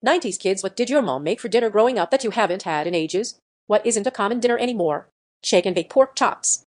90s kids, what did your mom make for dinner growing up that you haven't had in ages? What isn't a common dinner anymore? Shake and bake pork chops.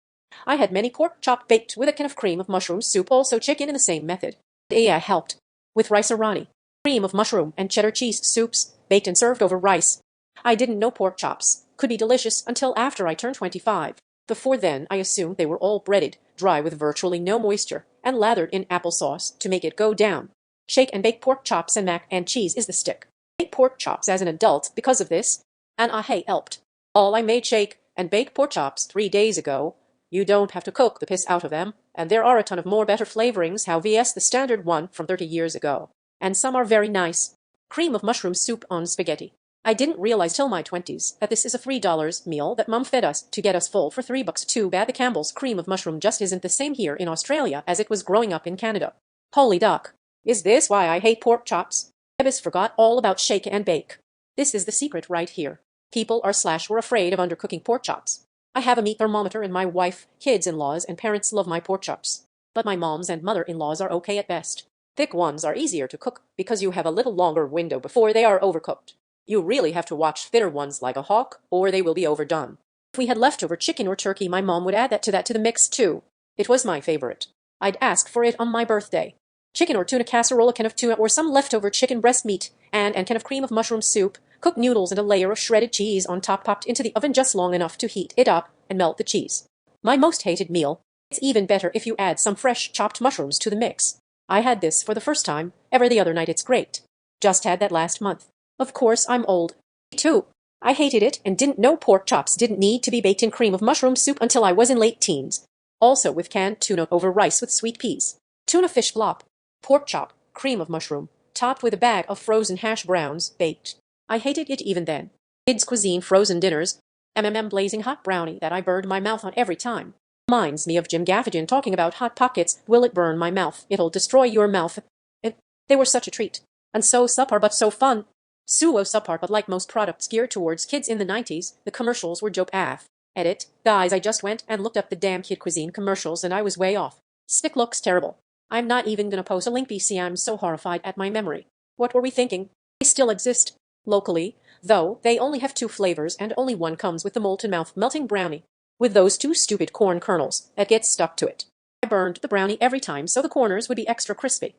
I had many pork chop baked with a can of cream of mushroom soup, also chicken in the same method. I helped. With rice rani, cream of mushroom and cheddar cheese soups, baked and served over rice. I didn't know pork chops could be delicious until after I turned 25. Before then, I assumed they were all breaded, dry with virtually no moisture, and lathered in applesauce to make it go down. Shake and bake pork chops and mac and cheese is the stick. I ate pork chops as an adult because of this, and I helped. All I made shake and bake pork chops 3 days ago. You don't have to cook the piss out of them, and there are a ton of more better flavorings how vs the standard one from 30 years ago. And some are very nice. Cream of mushroom soup on spaghetti. I didn't realize till my 20s that this is a $3 meal that Mum fed us to get us full for $3. Too bad the Campbell's cream of mushroom just isn't the same here in Australia as it was growing up in Canada. Holy duck. Is this why I hate pork chops? Ebis forgot all about shake and bake. This is the secret right here. People were afraid of undercooking pork chops. I have a meat thermometer and my wife, kids-in-laws, and parents love my pork chops. But my moms and mother-in-laws are okay at best. Thick ones are easier to cook because you have a little longer window before they are overcooked. You really have to watch thinner ones like a hawk, or they will be overdone. If we had leftover chicken or turkey, my mom would add that to the mix too. It was my favorite. I'd ask for it on my birthday. Chicken or tuna casserole, a can of tuna or some leftover chicken breast meat, and a can of cream of mushroom soup, cooked noodles and a layer of shredded cheese on top popped into the oven just long enough to heat it up and melt the cheese. My most hated meal. It's even better if you add some fresh chopped mushrooms to the mix. I had this for the first time ever the other night. It's great. Just had that last month. Of course, I'm old. Me too. I hated it and didn't know pork chops didn't need to be baked in cream of mushroom soup until I was in late teens. Also with canned tuna over rice with sweet peas. Tuna fish flop. Pork chop, cream of mushroom, topped with a bag of frozen hash browns, baked. I hated it even then. Kids' cuisine frozen dinners. Blazing hot brownie that I burned my mouth on every time. Reminds me of Jim Gaffigan talking about Hot Pockets. Will it burn my mouth? It'll destroy your mouth. They were such a treat. And so subpar but so fun. Suo subpar, but like most products geared towards kids in the 90s, the commercials were dope AF. Edit. Guys, I just went and looked up the damn kid cuisine commercials and I was way off. Stick looks terrible. I'm not even gonna post a link BC. I'm so horrified at my memory. What were we thinking? They still exist. Locally, though, they only have 2 flavors and only one comes with the molten mouth melting brownie. With those 2 stupid corn kernels that get stuck to it. I burned the brownie every time so the corners would be extra crispy.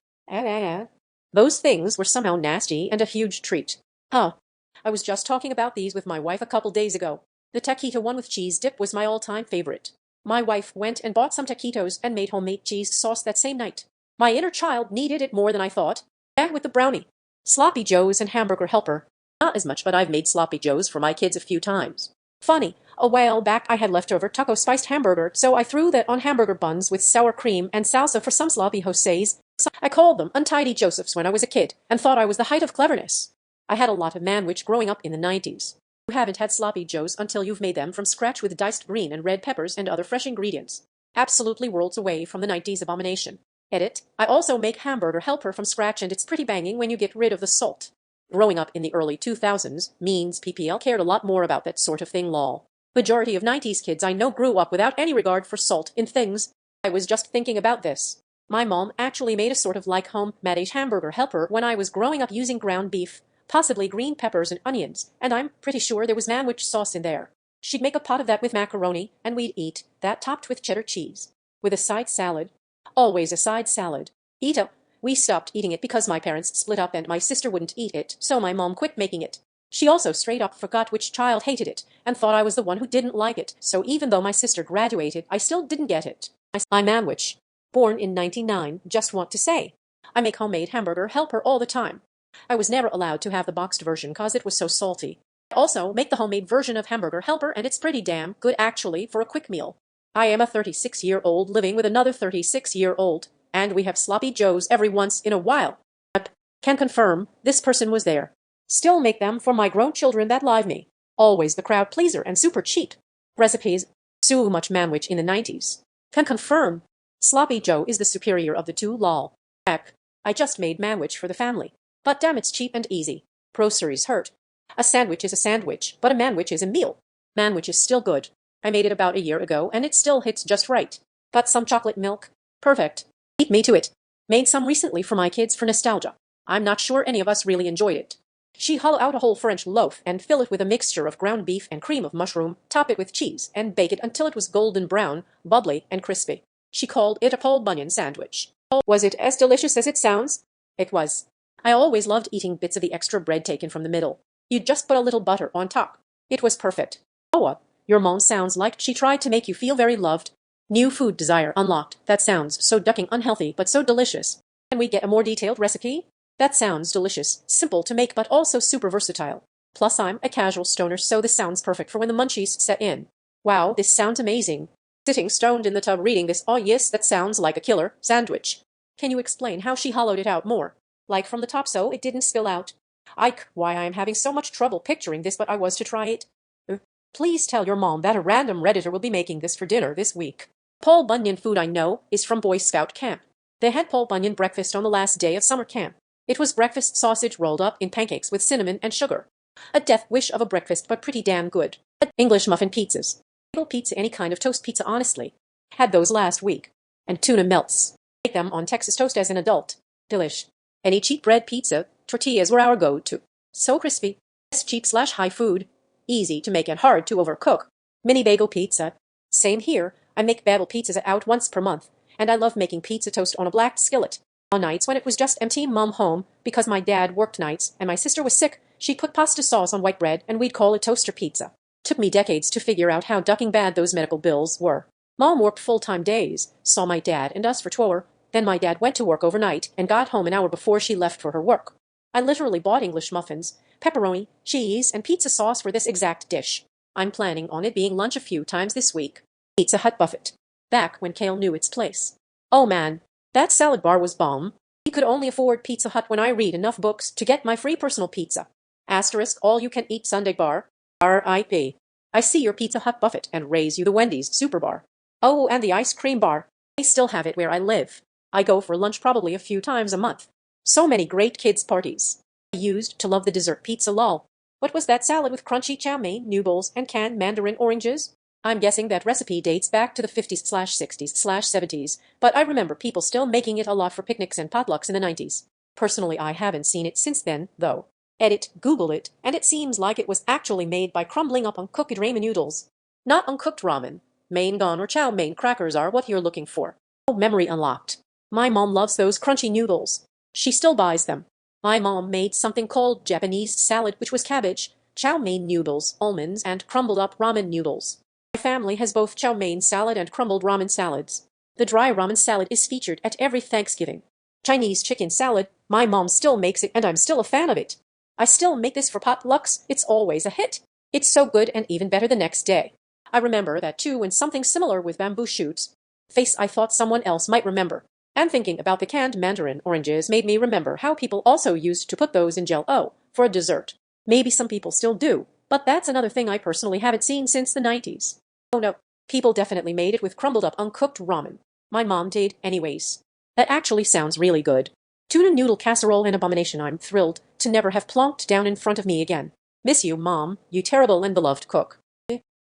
Those things were somehow nasty and a huge treat. Huh. I was just talking about these with my wife a couple days ago. The taquito one with cheese dip was my all-time favorite. My wife went and bought some taquitos and made homemade cheese sauce that same night. My inner child needed it more than I thought. And with the brownie. Sloppy Joes and Hamburger Helper. Not as much, but I've made Sloppy Joes for my kids a few times. Funny, a while back I had leftover taco spiced hamburger, so I threw that on hamburger buns with sour cream and salsa for some sloppy Jose's. I called them Untidy Josephs when I was a kid, and thought I was the height of cleverness. I had a lot of manwich growing up in the 90s. You haven't had Sloppy Joes until you've made them from scratch with diced green and red peppers and other fresh ingredients. Absolutely worlds away from the 90s abomination. Edit. I also make Hamburger Helper from scratch and it's pretty banging when you get rid of the salt. Growing up in the early 2000s means PPL cared a lot more about that sort of thing lol. Majority of 90s kids I know grew up without any regard for salt in things. I was just thinking about this. My mom actually made a sort of like homemade Hamburger Helper when I was growing up using ground beef, possibly green peppers and onions, and I'm pretty sure there was manwich sauce in there. She'd make a pot of that with macaroni, and we'd eat that topped with cheddar cheese. With a side salad. Always a side salad. We stopped eating it because my parents split up and my sister wouldn't eat it, so my mom quit making it. She also straight up forgot which child hated it, and thought I was the one who didn't like it, so even though my sister graduated, I still didn't get it. I'm manwich. Born in 99, just want to say. I make homemade Hamburger Helper all the time. I was never allowed to have the boxed version cause it was so salty. I also make the homemade version of Hamburger Helper and it's pretty damn good actually for a quick meal. I am a 36-year-old living with another 36-year-old, and we have Sloppy Joes every once in a while. Can confirm this person was there. Still make them for my grown children that live me. Always the crowd pleaser and super cheap. Recipes. So much manwich in the 90s. Can confirm. Sloppy Joe is the superior of the 2 lol. Heck, I just made manwich for the family. But damn it's cheap and easy. Groceries hurt. A sandwich is a sandwich, but a manwich is a meal. Manwich is still good. I made it about a year ago and it still hits just right. Got some chocolate milk. Perfect. Beat me to it. Made some recently for my kids for nostalgia. I'm not sure any of us really enjoyed it. She hollow out a whole French loaf and fill it with a mixture of ground beef and cream of mushroom, top it with cheese, and bake it until it was golden brown, bubbly, and crispy. She called it a Paul Bunyan sandwich. Was it as delicious as it sounds? It was. I always loved eating bits of the extra bread taken from the middle. You'd just put a little butter on top. It was perfect. Oh, your mom sounds like she tried to make you feel very loved. New food desire unlocked. That sounds so ducking unhealthy but so delicious. Can we get a more detailed recipe? That sounds delicious, simple to make but also super versatile. Plus I'm a casual stoner so this sounds perfect for when the munchies set in. Wow, this sounds amazing. Sitting stoned in the tub reading this, oh yes, that sounds like a killer sandwich. Can you explain how she hollowed it out more? Like from the top so it didn't spill out? Ike, why I am having so much trouble picturing this but I was to try it. Please tell your mom that a random Redditor will be making this for dinner this week. Paul Bunyan food I know is from Boy Scout camp. They had Paul Bunyan breakfast on the last day of summer camp. It was breakfast sausage rolled up in pancakes with cinnamon and sugar. A death wish of a breakfast, but pretty damn good. English muffin pizzas. Bagel pizza, any kind of toast pizza, honestly. Had those last week. And tuna melts. Make them on Texas toast as an adult. Delish. Any cheap bread pizza, tortillas were our go-to. So crispy. Best cheap/high food. Easy to make and hard to overcook. Mini bagel pizza. Same here. I make bagel pizzas out once per month. And I love making pizza toast on a black skillet. On nights when it was just empty mum home, because my dad worked nights and my sister was sick, she'd put pasta sauce on white bread and we'd call it toaster pizza. Took me decades to figure out how ducking bad those medical bills were. Mom worked full-time days, saw my dad and us for 2 hours, then my dad went to work overnight and got home an hour before she left for her work. I literally bought English muffins, pepperoni, cheese, and pizza sauce for this exact dish. I'm planning on it being lunch a few times this week. Pizza Hut buffet. Back when kale knew its place. Oh man, that salad bar was bomb. You could only afford Pizza Hut when I read enough books to get my free personal pizza. Asterisk all you can eat Sunday bar. R.I.P. I see your Pizza Hut buffet and raise you the Wendy's super bar. Oh, and the ice cream bar. They still have it where I live. I go for lunch probably a few times a month. So many great kids' parties. I used to love the dessert pizza lol. What was that salad with crunchy chow mein, noodles, and canned mandarin oranges? I'm guessing that recipe dates back to the 50s/60s/70s, but I remember people still making it a lot for picnics and potlucks in the 90s. Personally, I haven't seen it since then, though. Edit, Google it, and it seems like it was actually made by crumbling up uncooked ramen noodles. Not uncooked ramen. Mein gone or chow mein crackers are what you're looking for. Oh, memory unlocked. My mom loves those crunchy noodles. She still buys them. My mom made something called Japanese salad, which was cabbage, chow mein noodles, almonds, and crumbled up ramen noodles. My family has both chow mein salad and crumbled ramen salads. The dry ramen salad is featured at every Thanksgiving. Chinese chicken salad, my mom still makes it and I'm still a fan of it. I still make this for potlucks, it's always a hit. It's so good and even better the next day. I remember that too when something similar with bamboo shoots. Face I thought someone else might remember. And thinking about the canned mandarin oranges made me remember how people also used to put those in Jell-O for a dessert. Maybe some people still do, but that's another thing I personally haven't seen since the 90s. Oh no, people definitely made it with crumbled up uncooked ramen. My mom did anyways. That actually sounds really good. Tuna noodle casserole an abomination I'm thrilled to never have plonked down in front of me again. Miss you, Mom, you terrible and beloved cook.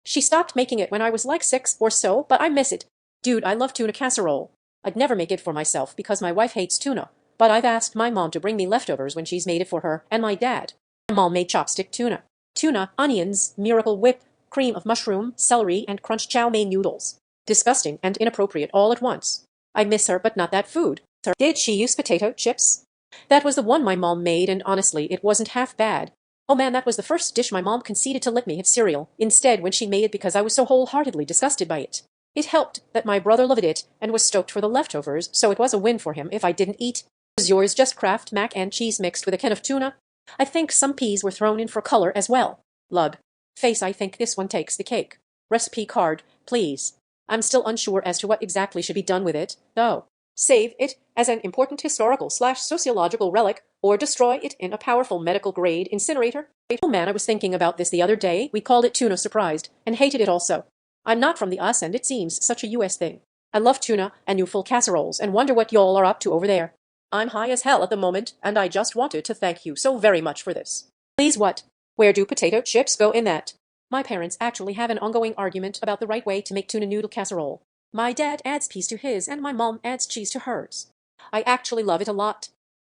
She stopped making it when I was like 6 or so, but I miss it. Dude, I love tuna casserole. I'd never make it for myself because my wife hates tuna, but I've asked my mom to bring me leftovers when she's made it for her and my dad. My mom made chopstick tuna. Tuna, onions, Miracle Whip, cream of mushroom, celery, and crunch chow mein noodles. Disgusting and inappropriate all at once. I miss her, but not that food. Did she use potato chips? That was the one my mom made, and honestly, it wasn't half bad. Oh man, that was the first dish my mom conceded to let me have cereal, instead when she made it because I was so wholeheartedly disgusted by it. It helped that my brother loved it and was stoked for the leftovers, so it was a win for him if I didn't eat. Was yours just Kraft mac and cheese mixed with a can of tuna? I think some peas were thrown in for color as well. Lud. Face, I think this one takes the cake. Recipe card, please. I'm still unsure as to what exactly should be done with it, though. Save it as an important historical/sociological relic, or destroy it in a powerful medical-grade incinerator? Oh man, I was thinking about this the other day. We called it tuna surprised, and hated it also. I'm not from the US, and it seems such a US thing. I love tuna and new full casseroles, and wonder what y'all are up to over there. I'm high as hell at the moment, and I just wanted to thank you so very much for this. Please what? Where do potato chips go in that? My parents actually have an ongoing argument about the right way to make tuna noodle casserole. My dad adds peas to his, and my mom adds cheese to hers. I actually love it a lot.